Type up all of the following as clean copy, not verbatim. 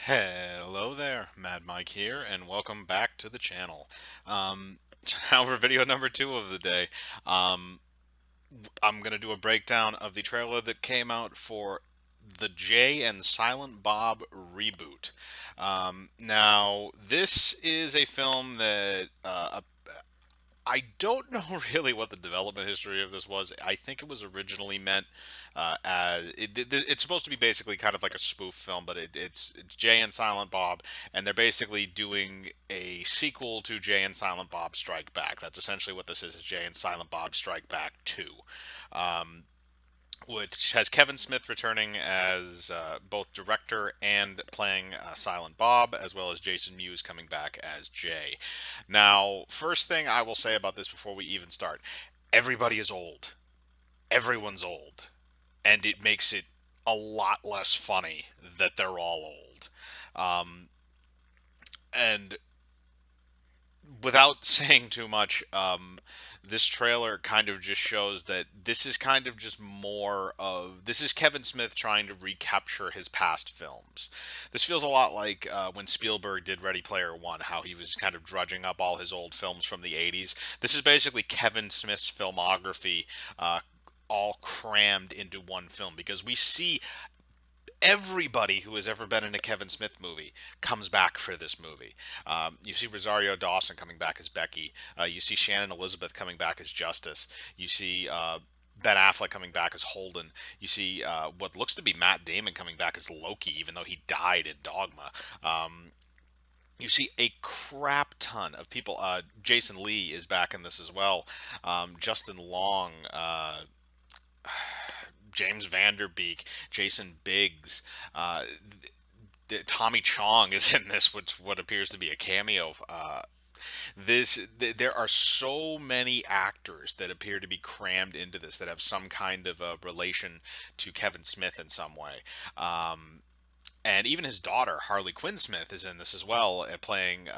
Hello there, Mad Mike here, and welcome back to the channel. Um, now for video number two of the day. Um, I'm going to do a breakdown of the trailer that came out for the Jay and Silent Bob reboot. Now, this is a film that I don't know really what the development history of this was. I think it was originally meant it's supposed to be basically kind of like a spoof film, but it's Jay and Silent Bob, and they're basically doing a sequel to Jay and Silent Bob Strike Back. That's essentially what this is Jay and Silent Bob Strike Back 2. Um, which has Kevin Smith returning as both director and playing Silent Bob, as well as Jason Mewes coming back as Jay. Now, first thing I will say about this before we even start, everybody is old. Everyone's old. And it makes it a lot less funny that they're all old. Um, and without saying too much, this trailer kind of just shows that this is kind of just more of this is Kevin Smith trying to recapture his past films. This feels a lot like when Spielberg did Ready Player One, how he was kind of drudging up all his old films from the '80s. This is basically Kevin Smith's filmography. All crammed into one film because we see everybody who has ever been in a Kevin Smith movie comes back for this movie. You see Rosario Dawson coming back as Becky. You see Shannon Elizabeth coming back as Justice. You see Ben Affleck coming back as Holden. You see what looks to be Matt Damon coming back as Loki, even though he died in Dogma. You see a crap ton of people. Jason Lee is back in this as well. Justin Long. James Vanderbeek, Jason Biggs, uh, Tommy Chong is in this, which what appears to be a cameo. There are so many actors that appear to be crammed into this that have some kind of a relation to Kevin Smith in some way. And even his daughter Harley Quinn Smith is in this as well, playing.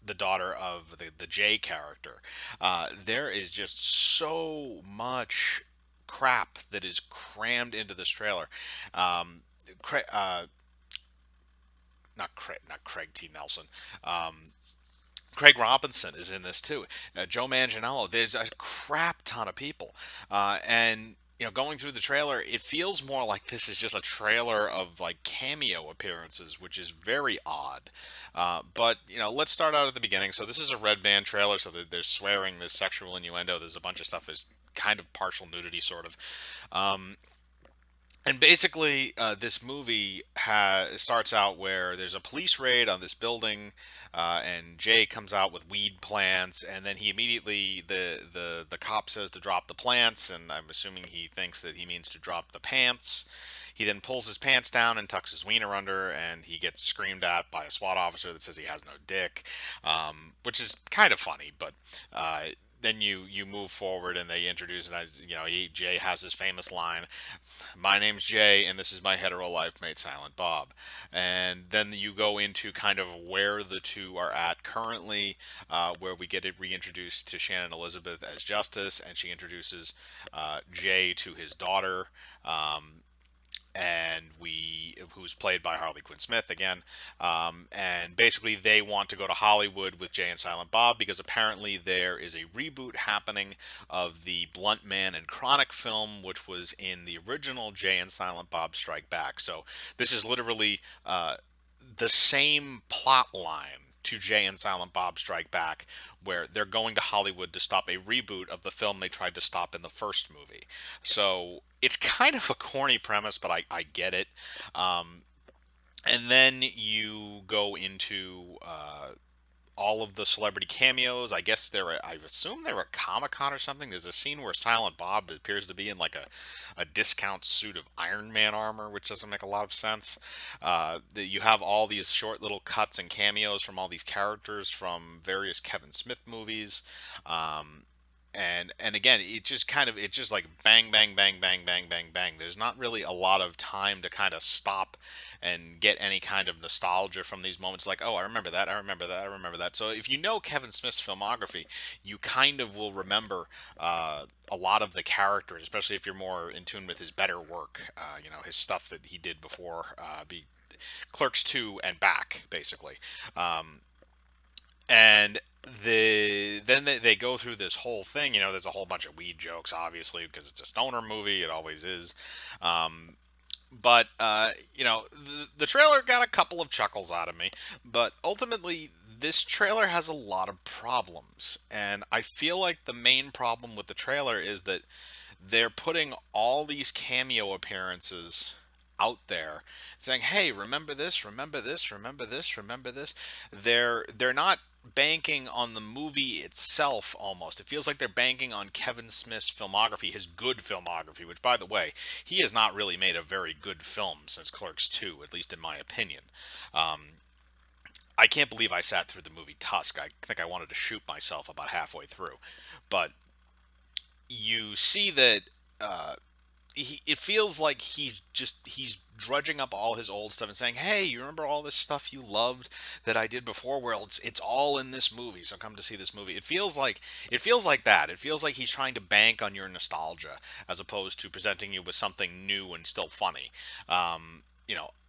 The daughter of the Jay character. There is just so much crap that is crammed into this trailer. Um, not Craig T. Nelson. Um, Craig Robinson is in this too. Joe Manganiello. There's a crap ton of people, and going through the trailer, it feels more like this is just a trailer of like cameo appearances, which is very odd. But let's start out at the beginning. So this is a Red Band trailer. So there's swearing, there's sexual innuendo, there's a bunch of stuff. There's kind of partial nudity, sort of. Um, and basically, this movie starts out where there's a police raid on this building, and Jay comes out with weed plants, and then he immediately the cop says to drop the plants, and I'm assuming he thinks that he means to drop the pants. He then pulls his pants down and tucks his wiener under, and he gets screamed at by a SWAT officer that says he has no dick, which is kind of funny, but then you move forward and they introduce and Jay has his famous line, "My name's Jay and this is my hetero life mate Silent Bob," and then you go into kind of where the two are at currently, where we get it reintroduced to Shannon Elizabeth as Justice, and she introduces Jay to his daughter. And who's played by Harley Quinn Smith again, and basically they want to go to Hollywood with Jay and Silent Bob because apparently there is a reboot happening of the Blunt Man and Chronic film, which was in the original Jay and Silent Bob Strike Back. So this is literally the same plot line to Jay and Silent Bob Strike Back, where they're going to Hollywood to stop a reboot of the film they tried to stop in the first movie. So it's kind of a corny premise, but I get it. Um, and then you go into all of the celebrity cameos. I guess I assume they were at Comic Con or something. There's a scene where Silent Bob appears to be in like a discount suit of Iron Man armor, which doesn't make a lot of sense. You have all these short little cuts and cameos from all these characters from various Kevin Smith movies. And again, it's just like bang bang bang bang bang bang bang. There's not really a lot of time to kind of stop and get any kind of nostalgia from these moments, like, oh, I remember that, I remember that, I remember that. So if you know Kevin Smith's filmography, you kind of will remember a lot of the characters, especially if you're more in tune with his better work, his stuff that he did before, Clerks 2 and back, basically. And they go through this whole thing. There's a whole bunch of weed jokes, obviously, because it's a stoner movie. It always is. But the trailer got a couple of chuckles out of me. But ultimately, this trailer has a lot of problems, and I feel like the main problem with the trailer is that they're putting all these cameo appearances out there saying, hey, remember this, remember this, remember this, remember this. They're not banking on the movie itself. Almost, it feels like they're banking on Kevin Smith's filmography, his good filmography, which, by the way, he has not really made a very good film since Clerks 2, at least in my opinion. I can't believe I sat through the movie Tusk. I think I wanted to shoot myself about halfway through. But you see that it feels like he's drudging up all his old stuff and saying, "Hey, you remember all this stuff you loved that I did before? Well, it's all in this movie, so come to see this movie." It feels like that. It feels like he's trying to bank on your nostalgia as opposed to presenting you with something new and still funny.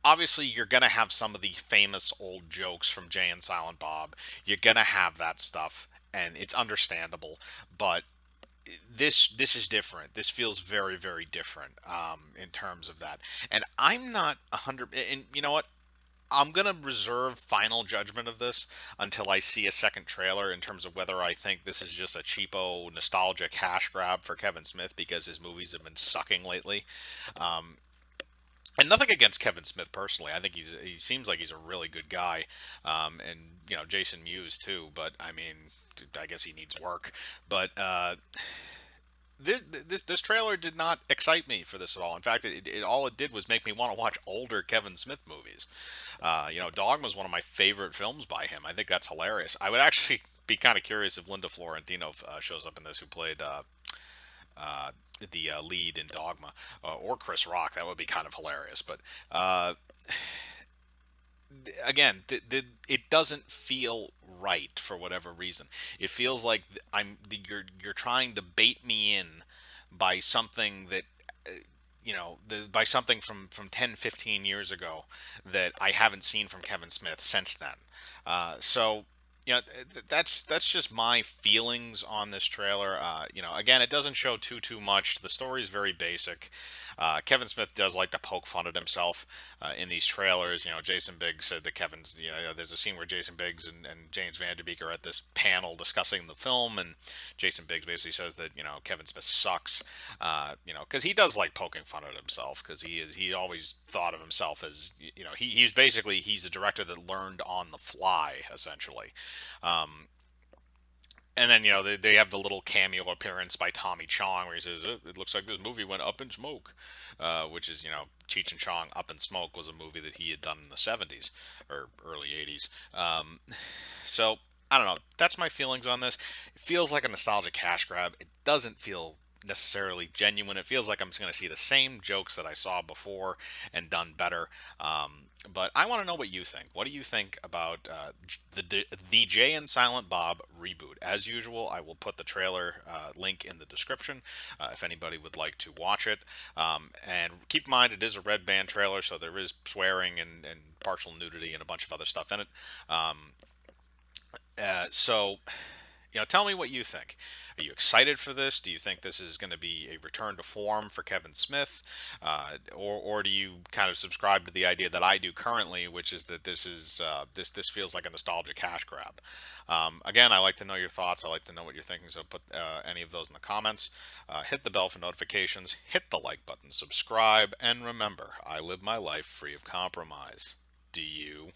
Obviously, you're gonna have some of the famous old jokes from Jay and Silent Bob. You're gonna have that stuff, and it's understandable, but this is different. This feels very, very different in terms of that. And I'm not 100. And you know what? I'm gonna reserve final judgment of this until I see a second trailer in terms of whether I think this is just a cheapo nostalgia cash grab for Kevin Smith because his movies have been sucking lately. And nothing against Kevin Smith personally. I think he seems like he's a really good guy, and Jason Mewes too. But I mean, I guess he needs work. But this trailer did not excite me for this at all. In fact, all it did was make me want to watch older Kevin Smith movies. Dogma is one of my favorite films by him. I think that's hilarious. I would actually be kind of curious if Linda Florentino shows up in this, who played uh, the lead in Dogma, or Chris Rock. That would be kind of hilarious. But again, it doesn't feel right for whatever reason. It feels like you're trying to bait me in by something that by something from 10, 15 years ago that I haven't seen from Kevin Smith since then. So that's just my feelings on this trailer. Again, it doesn't show too much. The story is very basic. Kevin Smith does like to poke fun at himself in these trailers. Jason Biggs said that there's a scene where Jason Biggs and James Van Der Beek are at this panel discussing the film, and Jason Biggs basically says that Kevin Smith sucks. Because he does like poking fun at himself, because he always thought of himself as he's a director that learned on the fly, essentially. And then they have the little cameo appearance by Tommy Chong where he says, "It looks like this movie went up in smoke," which is Cheech and Chong Up in Smoke was a movie that he had done in the '70s or early '80s. So I don't know. That's my feelings on this. It feels like a nostalgia cash grab. It doesn't feel necessarily genuine. It feels like I'm just going to see the same jokes that I saw before and done better. But I want to know what you think. What do you think about the Jay and Silent Bob reboot? As usual, I will put the trailer link in the description if anybody would like to watch it. And keep in mind, it is a red band trailer, so there is swearing and partial nudity and a bunch of other stuff in it. So tell me what you think. Are you excited for this? Do you think this is going to be a return to form for Kevin Smith, or do you kind of subscribe to the idea that I do currently, which is that this feels like a nostalgia cash grab? Again, I like to know your thoughts. I like to know what you're thinking. So put any of those in the comments. Hit the bell for notifications. Hit the like button. Subscribe, and remember, I live my life free of compromise. Do you?